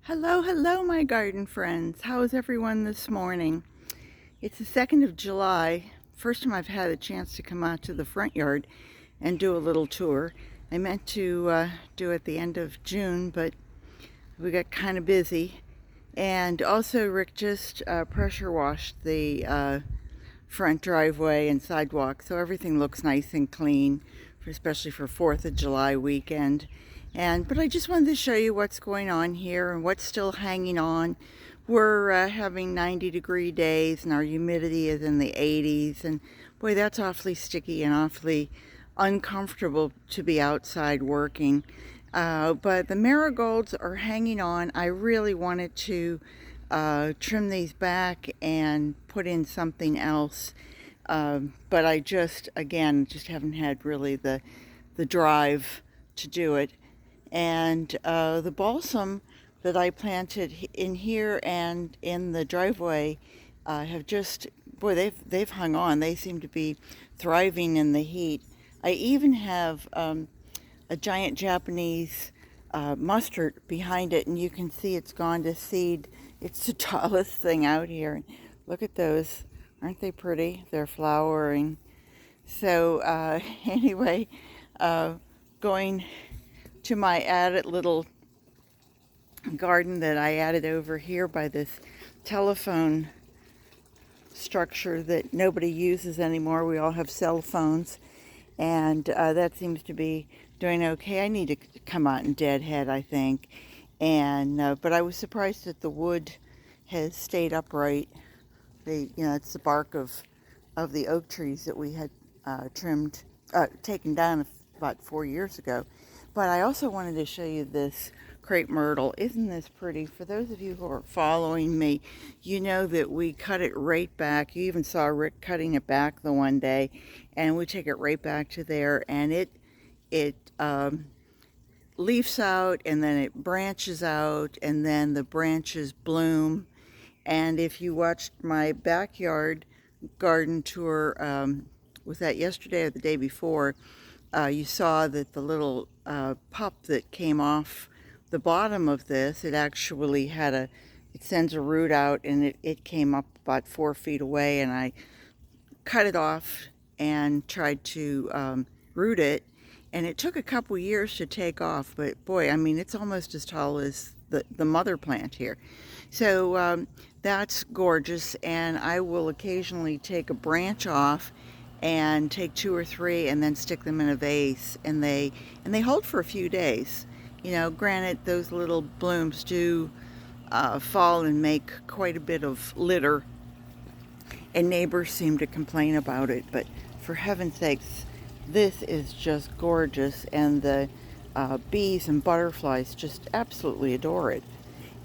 Hello, my garden friends. How is everyone this morning? It's the 2nd of July. First time I've had a chance to come out to the front yard and do a little tour. I meant to do it at the end of June, but we got kind of busy. And also, Rick just pressure washed the front driveway and sidewalk, so everything looks nice and clean, especially for 4th of July weekend. But I just wanted to show you what's going on here and what's still hanging on. We're having 90-degree days and our humidity is in the 80s, and boy, that's awfully sticky and awfully uncomfortable to be outside working. But the marigolds are hanging on. I really wanted to trim these back and put in something else, but I just haven't had really the drive to do it. And the balsam that I planted in here and in the driveway have just, boy, they've hung on. They seem to be thriving in the heat. I even have a giant Japanese mustard behind it, and you can see it's gone to seed. It's the tallest thing out here. Look at those. Aren't they pretty? They're flowering. So anyway, going to my added little garden that I added over here by this telephone structure that nobody uses anymore. We all have cell phones, and that seems to be doing okay. I need to come out and deadhead, I think. But I was surprised that the wood has stayed upright. It's the bark of the oak trees that we had taken down about 4 years ago. But I also wanted to show you this crepe myrtle. Isn't this pretty? For those of you who are following me, you know that we cut it right back. You even saw Rick cutting it back the one day, and we take it right back to there, and it leaves out, and then it branches out, and then the branches bloom. And if you watched my backyard garden tour, was that yesterday or the day before, you saw that the little pup that came off the bottom of this, it actually it sends a root out, and it came up about 4 feet away, and I cut it off and tried to root it, and it took a couple years to take off, but boy, I mean, it's almost as tall as the mother plant here. So that's gorgeous, and I will occasionally take a branch off and take 2 or 3 and then stick them in a vase, and they hold for a few days. Granted, those little blooms do fall and make quite a bit of litter, and neighbors seem to complain about it, but for heaven's sakes, this is just gorgeous, and the bees and butterflies just absolutely adore it.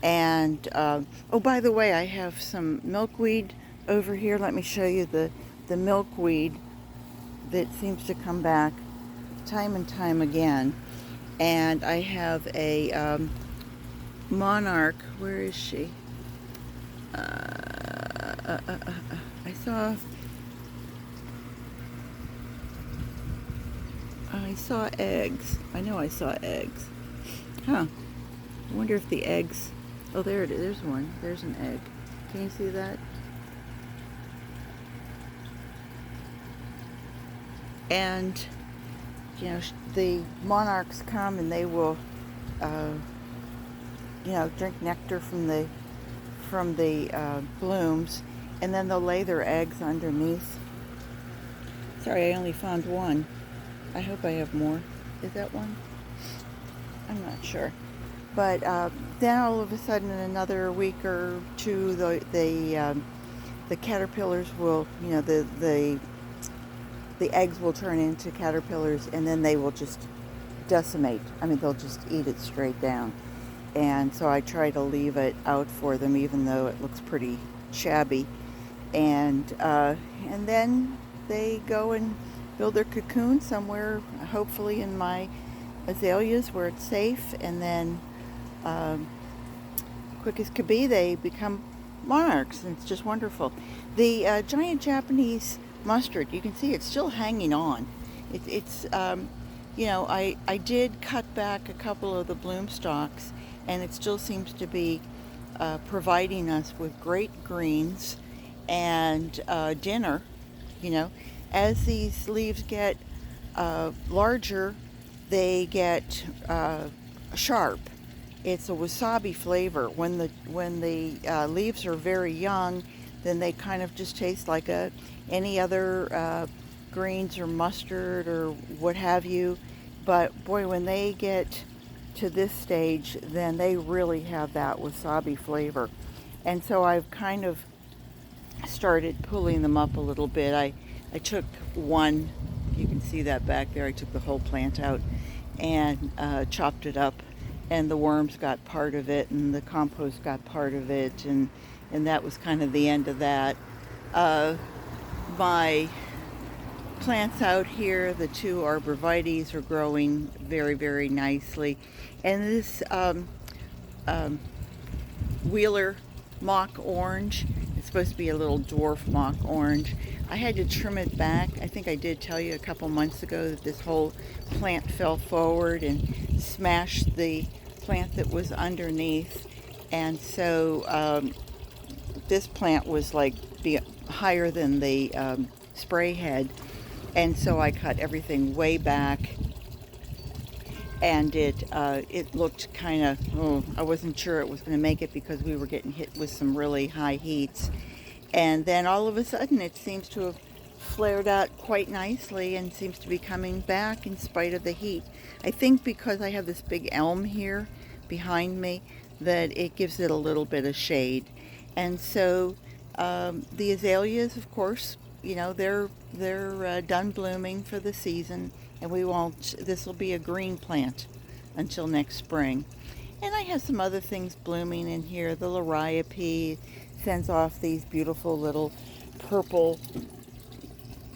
And oh, by the way, I have some milkweed over here. Let me show you the milkweed that seems to come back time and time again. And I have a monarch. Where is she? I saw eggs. I know I saw eggs. Huh. I wonder if the eggs... Oh, there it is. There's one. There's an egg. Can you see that? And, the monarchs come and they will, drink nectar from the blooms, and then they'll lay their eggs underneath. Sorry, I only found one. I hope I have more. Is that one? I'm not sure. But then all of a sudden, in another week or two, the caterpillars will, the eggs will turn into caterpillars, and then they will just decimate. I mean, they'll just eat it straight down. And so I try to leave it out for them, even though it looks pretty shabby. And then they go and build their cocoon somewhere, hopefully in my azaleas where it's safe, and then quick as could be, they become monarchs, and it's just wonderful. The giant Japanese mustard, you can see it's still hanging on. I did cut back a couple of the bloom stalks, and it still seems to be providing us with great greens and dinner. You know, as these leaves get larger, they get sharp. It's a wasabi flavor. When the leaves are very young, then they kind of just taste like any other greens or mustard or what have you. But boy, when they get to this stage, then they really have that wasabi flavor. And so I've kind of started pulling them up a little bit. I took one, you can see that back there, I took the whole plant out and chopped it up, and the worms got part of it and the compost got part of it, and that was kind of the end of that. My plants out here, the two arborvitaes, are growing very, very nicely. And this Wheeler mock orange, it's supposed to be a little dwarf mock orange. I had to trim it back. I think I did tell you a couple months ago that this whole plant fell forward and smashed the plant that was underneath. And so this plant was like higher than the spray head. And so I cut everything way back, and it looked kind of, I wasn't sure it was going to make it because we were getting hit with some really high heats. And then all of a sudden it seems to have flared out quite nicely and seems to be coming back in spite of the heat. I think because I have this big elm here behind me, that it gives it a little bit of shade. And so the azaleas, of course, you know, they're done blooming for the season, and this will be a green plant until next spring. And I have some other things blooming in here. The liriope sends off these beautiful little purple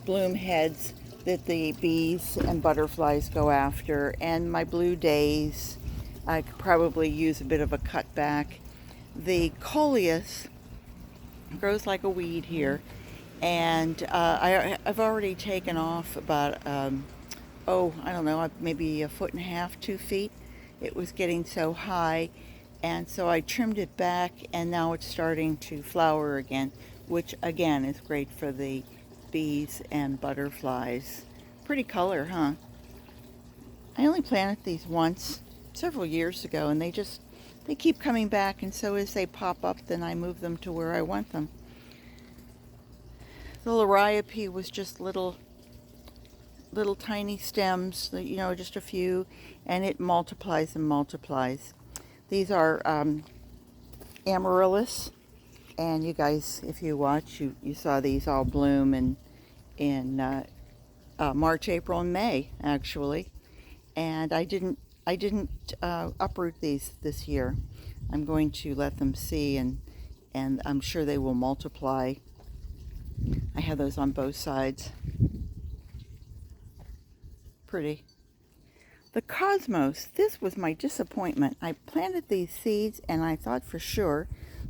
bloom heads that the bees and butterflies go after. And my blue days, I could probably use a bit of a cutback. The coleus grows like a weed here, and I've already taken off about I don't know, maybe a foot and a half, 2 feet. It was getting so high, and so I trimmed it back, and now it's starting to flower again, which again is great for the bees and butterflies. Pretty color, huh? I only planted these once several years ago, and they keep coming back, and so as they pop up, then I move them to where I want them. The liriope was just little tiny stems, you know, just a few, and it multiplies and multiplies. These are amaryllis, and you guys, if you watch, you saw these all bloom in March, April, and May, actually. And I didn't uproot these this year. I'm going to let them see, and I'm sure they will multiply. I have those on both sides. Pretty. The cosmos, this was my disappointment. I planted these seeds and I thought for sure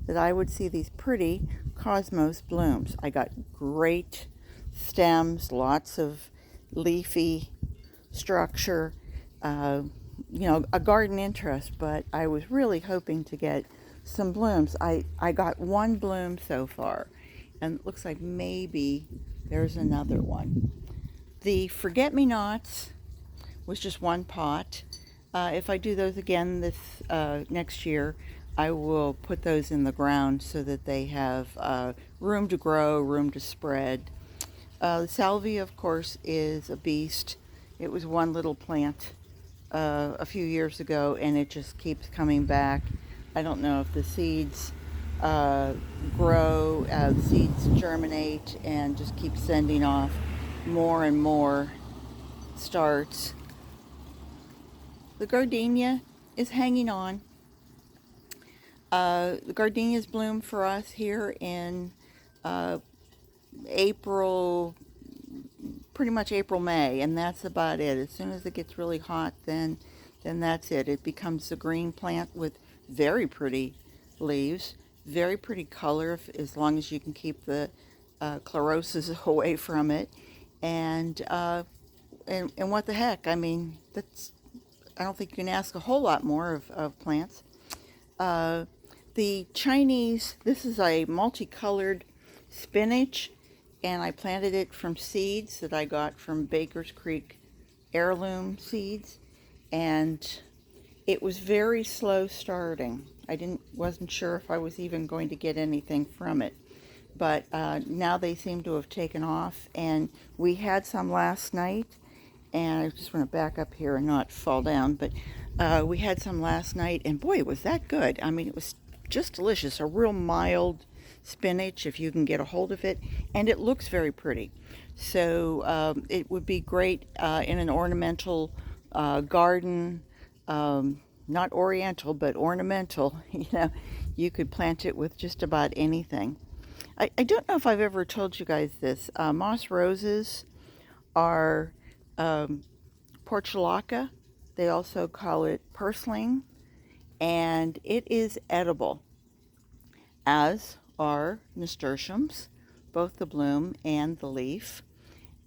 that I would see these pretty cosmos blooms. I got great stems, lots of leafy structure, you know, a garden interest, but I was really hoping to get some blooms. I got one bloom so far, and it looks like maybe there's another one. The forget-me-nots was just one pot. If I do those again this next year, I will put those in the ground so that they have room to grow, room to spread. The salvia, of course, is a beast. It was one little plant a few years ago, and it just keeps coming back. I don't know if the seeds grow, the seeds germinate and just keep sending off more and more starts. The gardenia is hanging on. The gardenias bloom for us here in April, pretty much April, May, and that's about it. As soon as it gets really hot, then that's it. It becomes a green plant with very pretty leaves, very pretty color, as long as you can keep the chlorosis away from it. And what the heck? I mean, I don't think you can ask a whole lot more of plants. The Chinese, this is a multicolored spinach, and I planted it from seeds that I got from Baker's Creek heirloom seeds, and it was very slow starting. Wasn't sure if I was even going to get anything from it, but now they seem to have taken off, and we had some last night, and I just want to back up here and not fall down, but we had some last night, and boy, was that good. I mean, it was just delicious, a real mild spinach if you can get a hold of it, and it looks very pretty. So it would be great in an ornamental garden, not oriental, but ornamental. You know, you could plant it with just about anything. I don't know if I've ever told you guys this. Moss roses are portulaca. They also call it purslane, and it is edible, as are nasturtiums, both the bloom and the leaf.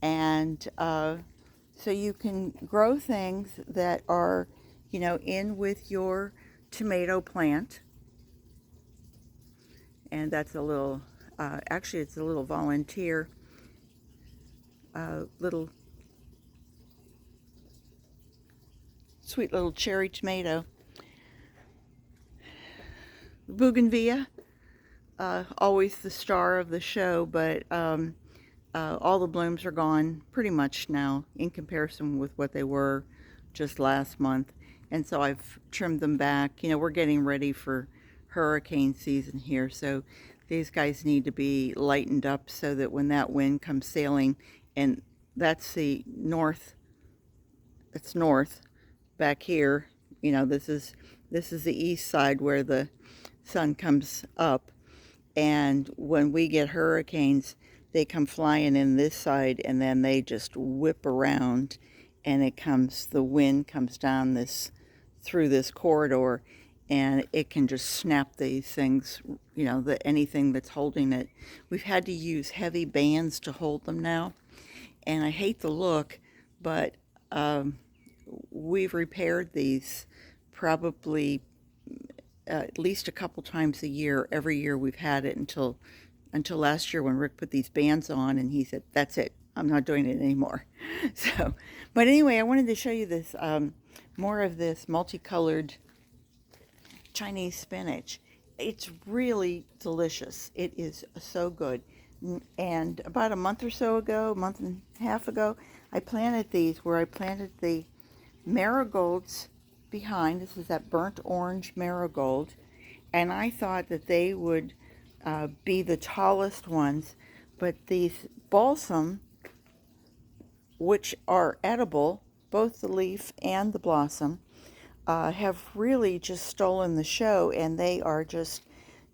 And so you can grow things that are, you know, in with your tomato plant. And that's a little, actually it's a little volunteer, little sweet little cherry tomato. Bougainvillea, always the star of the show, but all the blooms are gone pretty much now in comparison with what they were just last month. And so I've trimmed them back. You know, we're getting ready for hurricane season here, so these guys need to be lightened up so that when that wind comes sailing, and that's the north, it's north back here, you know, this is the east side where the sun comes up, and when we get hurricanes, they come flying in this side, and then they just whip around, and the wind comes down through this corridor, and it can just snap these things, you know, anything that's holding it. We've had to use heavy bands to hold them now, and I hate the look, but we've repaired these probably at least a couple times a year. Every year we've had it until last year when Rick put these bands on, and he said, "That's it. I'm not doing it anymore." So, but anyway, I wanted to show you this more of this multicolored Chinese spinach. It's really delicious. It is so good. And about a month and a half ago, I planted these where I planted the marigolds behind. This is that burnt orange marigold, and I thought that they would be the tallest ones, but these balsam, which are edible, both the leaf and the blossom, have really just stolen the show, and they are just,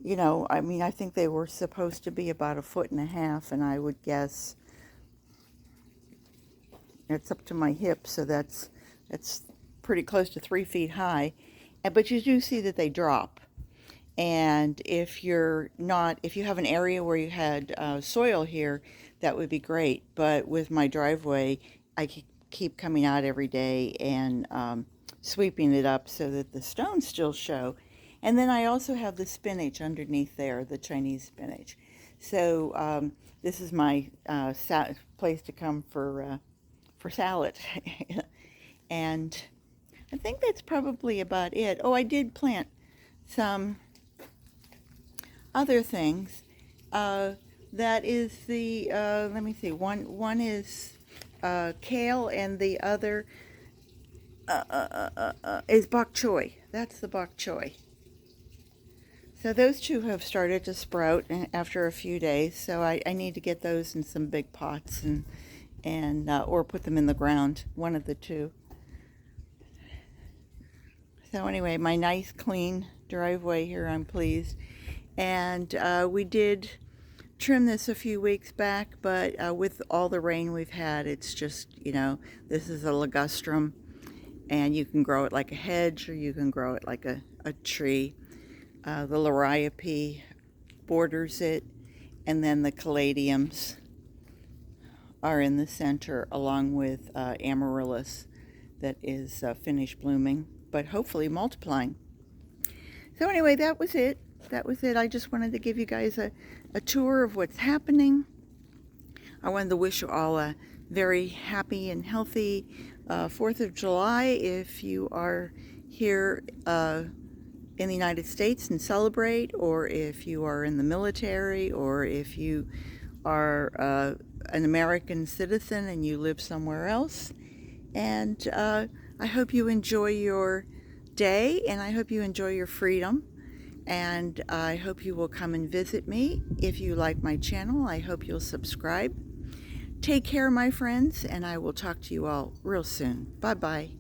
you know, I mean, I think they were supposed to be about 1.5 feet, and I would guess it's up to my hip, so that's pretty close to 3 feet high. But you do see that they drop. And if you have an area where you had soil here, that would be great. But with my driveway, I keep coming out every day and sweeping it up so that the stones still show. And then I also have the spinach underneath there, the Chinese spinach. So this is my place to come for salad. And I think that's probably about it. Oh, I did plant some other things. That is the, let me see, one is kale, and the other is bok choy. That's the bok choy. So those two have started to sprout after a few days, so I need to get those in some big pots and or put them in the ground, one of the two. So anyway, my nice clean driveway here, I'm pleased. And we did trim this a few weeks back, but with all the rain we've had, it's just, you know, this is a ligustrum, and you can grow it like a hedge, or you can grow it like a tree. The liriope borders it, and then the caladiums are in the center, along with amaryllis that is finished blooming, but hopefully multiplying. So anyway, that was it. That was it. I just wanted to give you guys a tour of what's happening. I wanted to wish you all a very happy and healthy 4th of July if you are here in the United States and celebrate, or if you are in the military, or if you are an American citizen and you live somewhere else. And I hope you enjoy your day, and I hope you enjoy your freedom. And I hope you will come and visit me. If you like my channel, I hope you'll subscribe. Take care, my friends, and I will talk to you all real soon. Bye-bye.